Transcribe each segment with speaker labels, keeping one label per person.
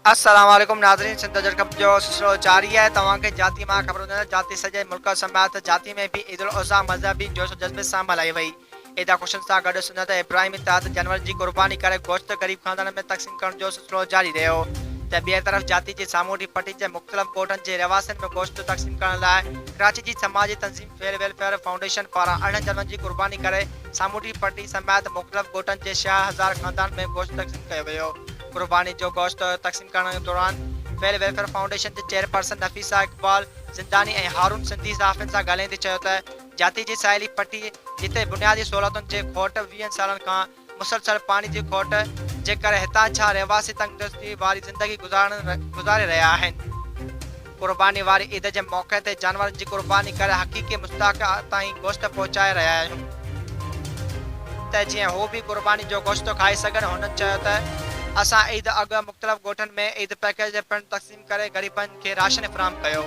Speaker 1: अस्सलाम वालेकुम नाज़रीन, सिंध जरकब जो सिलसिलो जारी है। तव्हांखे जाती मां ख़बर हूंदो जाती सॼे मुल्क समेत जाती में भी ईद उल अज़हा मज़हबी जोश जज़्बे सां मल्हाई वई। ईदा ख़ुशियुनि सां गॾु सुन्नत इब्राहिमी तहत जानवर जी क़ुर्बानी करे गोश्त ग़रीब ख़ानदान में तक़सीम करण जो सिलसिलो जारी रहियो। त ॿिए तरफ़ जाती जी सामूंडी पट्टी जे मुख़्तलिफ़ ॻोठनि जे रवासनि में गोश्त तक़सीम करण लाइ कराची जी समाजी तंज़ीम फेयर वेलफेयर फाउंडेशन पारां 18 जानवरनि जी क़ुर्बानी करे सामूंडी पट्टी समेत मुख़्तलिफ़ ॻोठनि जे 6000 ख़ानदान में गोश्त तक़सीम कयो वियो। क़ुर्बानी जो गोश्त तक़सीम करण दौरान फेयर वेलफेयर फाउंडेशन जे चेयरपर्सन नफ़ीसा इक़बाल ज़िंदानी ऐं हारून सिंधी सहाफ़ियुनि सां ॻाल्हाईंदे चयो त जाती जी साहेली पट्टी जिते बुनियादी सहूलियतुनि जे खोट 20 सालनि खां मुसलसल पानी जी खोट जे करे हितां छा रहवासी तंगदस्ती वारी ज़िंदगी गुज़ारे रहिया आहिनि। क़ुर्बानी वारी ईद जे मौक़े ते जानवरनि जी क़ुर्बानी करे हक़ीक़ी मुस्ताक ताईं गोश्त पहुचाए रहिया आहियूं त जीअं हू बि क़ुर्बानी जो गोश्त खाई सघनि। हुननि चयो त असां ईद अॻु मुख़्तलिफ़ ॻोठनि में ईद पैकेज पिणु तक़सीम करे ग़रीबनि खे राशन फ़राहम कयो।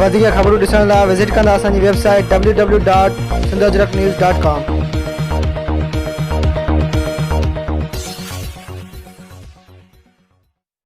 Speaker 2: वधीक ख़बरूं ॾिसण लाइ विज़िट कंदा असांजी वेबसाइट www.sindhajraknews.com।